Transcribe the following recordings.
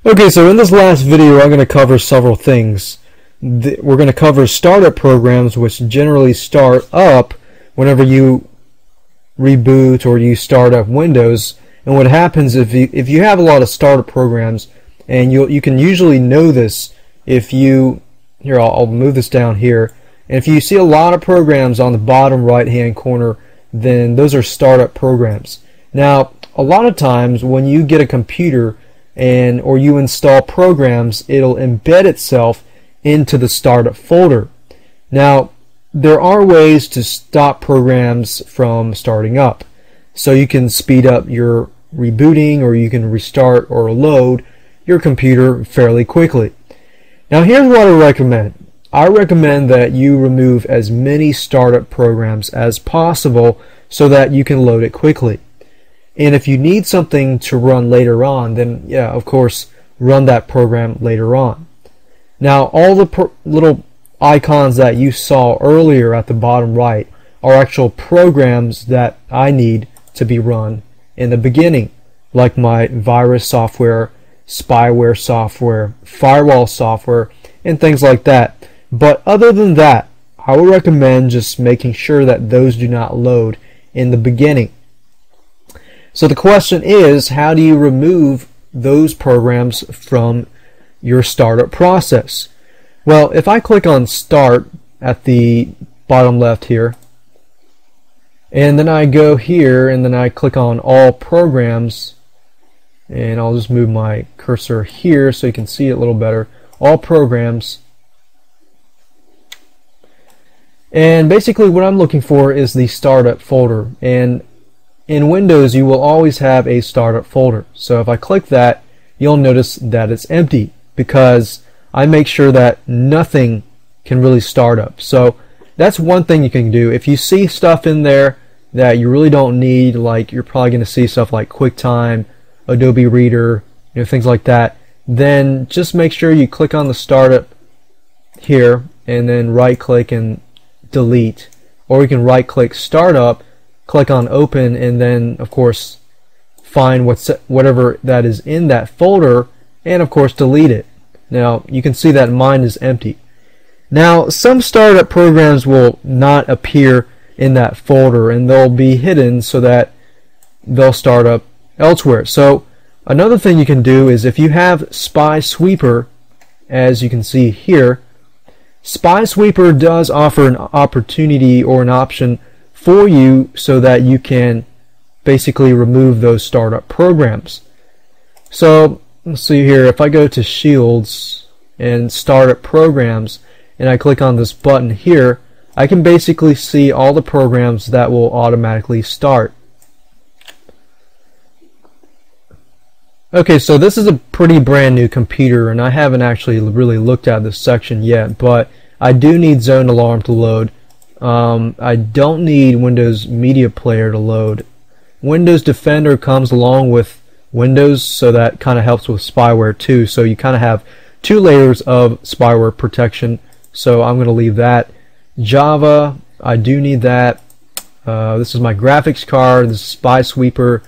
Okay, so in this last video I'm going to cover several things. We're going to cover startup programs, which generally start up whenever you reboot or you start up Windows. And what happens if you have a lot of startup programs, and you can usually know this if you here I'll move this down here, and if you see a lot of programs on the bottom right hand corner, then those are startup programs. Now a lot of times when you get a computer or you install programs, it'll embed itself into the startup folder. Now there are ways to stop programs from starting up, so you can speed up your rebooting, or you can restart or load your computer fairly quickly. Now here's what I recommend. I recommend that you remove as many startup programs as possible so that you can load it quickly. And if you need something to run later on, then yeah, of course, run that program later on. Now all the little icons that you saw earlier at the bottom right are actual programs that I need to be run in the beginning, like my virus software, spyware software, firewall software, and things like that. But other than that, I would recommend just making sure that those do not load in the beginning. So the question is, how do you remove those programs from your startup process? Well, if I click on Start at the bottom left here, and then I go here and then I click on All Programs, and I'll just move my cursor here so you can see it a little better. All Programs. And basically what I'm looking for is the startup folder. And in Windows you will always have a startup folder. So if I click that, you'll notice that it's empty because I make sure that nothing can really start up. So that's one thing you can do. If you see stuff in there that you really don't need, like you're probably going to see stuff like QuickTime, Adobe Reader, things like that, then just make sure you click on the startup here and then right click and delete, or you can right click startup, click on open, and then of course find whatever that is in that folder and of course delete it. Now you can see that mine is empty. Now some startup programs will not appear in that folder and they'll be hidden so that they'll start up elsewhere. So another thing you can do is, if you have Spy Sweeper, as you can see here, Spy Sweeper does offer an opportunity or an option for you so that you can basically remove those startup programs. So let's see here, if I go to Shields and Startup Programs and I click on this button here, I can basically see all the programs that will automatically start. Okay, so this is a pretty brand new computer and I haven't actually really looked at this section yet, but I do need Zone Alarm to load. I don't need Windows Media Player to load. Windows Defender comes along with Windows, so that kind of helps with spyware too. So you kind of have two layers of spyware protection, so I'm going to leave that. Java, I do need that. This is my graphics card, this is Spy Sweeper.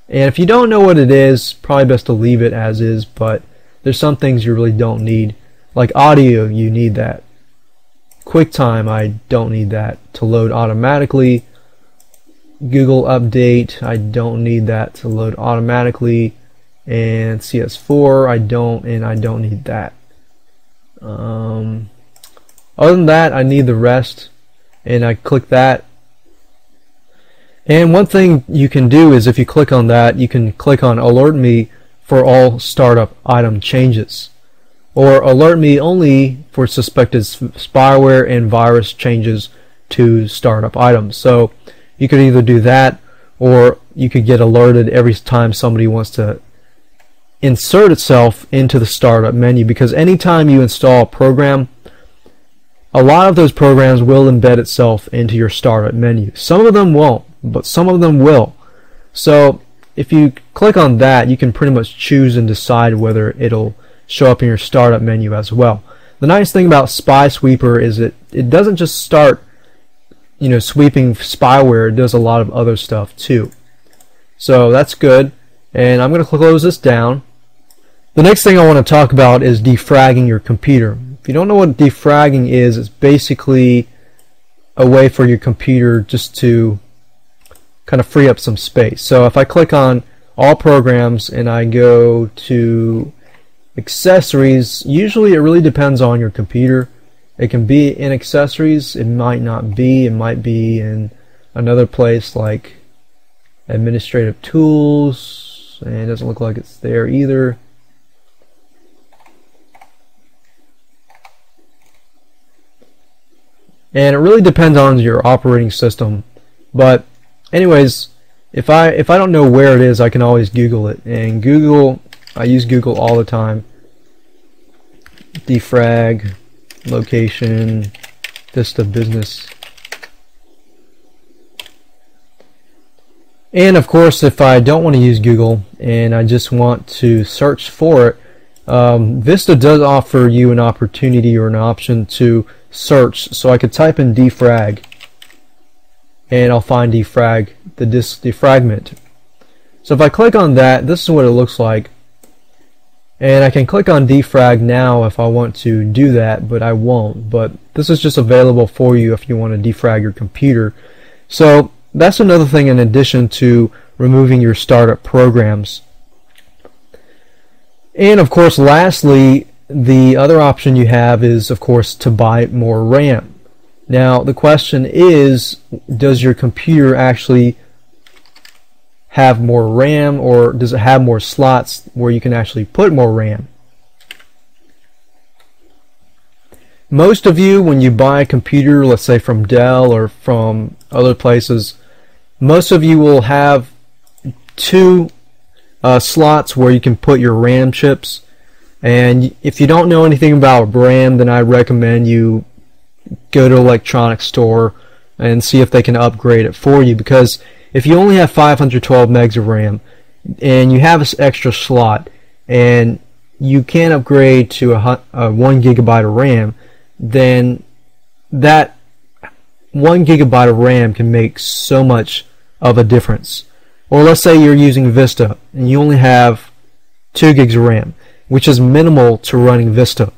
And if you don't know what it is, probably best to leave it as is, but there's some things you really don't need. Like audio, you need that. QuickTime, I don't need that to load automatically. Google Update, I don't need that to load automatically. And CS4, I don't need that. Other than that, I need the rest, and I click that. And one thing you can do is, if you click on that, you can click on Alert Me for all startup item changes, or Alert Me only for suspected spyware and virus changes to startup items. So you could either do that, or you could get alerted every time somebody wants to insert itself into the startup menu, because anytime you install a program, a lot of those programs will embed itself into your startup menu. Some of them won't, but some of them will. So if you click on that, you can pretty much choose and decide whether it'll show up in your startup menu as well. The nice thing about Spy Sweeper is it doesn't just start sweeping spyware, it does a lot of other stuff too. So that's good. And I'm going to close this down. The next thing I want to talk about is defragging your computer. If you don't know what defragging is, it's basically a way for your computer just to kind of free up some space. So if I click on all programs and I go to accessories, usually it really depends on your computer. It can be in accessories, it might not be, it might be in another place like administrative tools, and it doesn't look like it's there either. And it really depends on your operating system. But anyways, if I don't know where it is, I can always Google it. And Google, I use Google all the time. Defrag, location, Vista Business. And of course, if I don't want to use Google and I just want to search for it, Vista does offer you an opportunity or an option to search. So I could type in defrag and I'll find defragment. So if I click on that, this is what it looks like. And I can click on defrag now if I want to do that, but I won't. But this is just available for you if you want to defrag your computer. So that's another thing in addition to removing your startup programs. And of course, lastly, the other option you have is, of course, to buy more RAM. Now, the question is, does your computer actually have more RAM, or does it have more slots where you can actually put more RAM? Most of you, when you buy a computer, let's say from Dell or from other places, most of you will have two slots where you can put your RAM chips. And if you don't know anything about RAM, then I recommend you go to an electronics store and see if they can upgrade it for you, because if you only have 512 megs of RAM and you have an extra slot and you can't upgrade to a 1 gigabyte of RAM, then that 1 gigabyte of RAM can make so much of a difference. Or let's say you're using Vista and you only have 2 gigs of RAM, which is minimal to running Vista.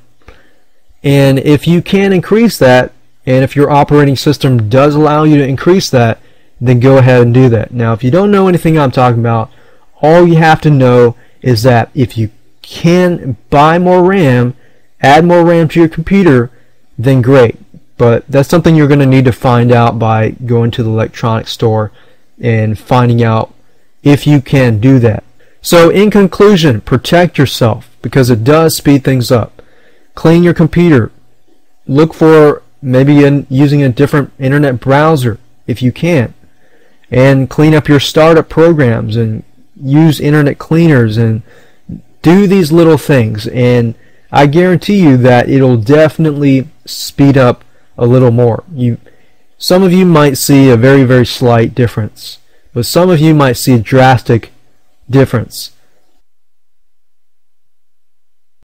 And if you can increase that, and if your operating system does allow you to increase that, then go ahead and do that. Now, if you don't know anything I'm talking about, all you have to know is that if you can buy more RAM, add more RAM to your computer, then great. But that's something you're going to need to find out by going to the electronics store and finding out if you can do that. So in conclusion, protect yourself, because it does speed things up. Clean your computer. Look for maybe using a different internet browser if you can. And clean up your startup programs and use internet cleaners and do these little things. And I guarantee you that it'll definitely speed up a little more. Some of you might see a very, very slight difference, but some of you might see a drastic difference.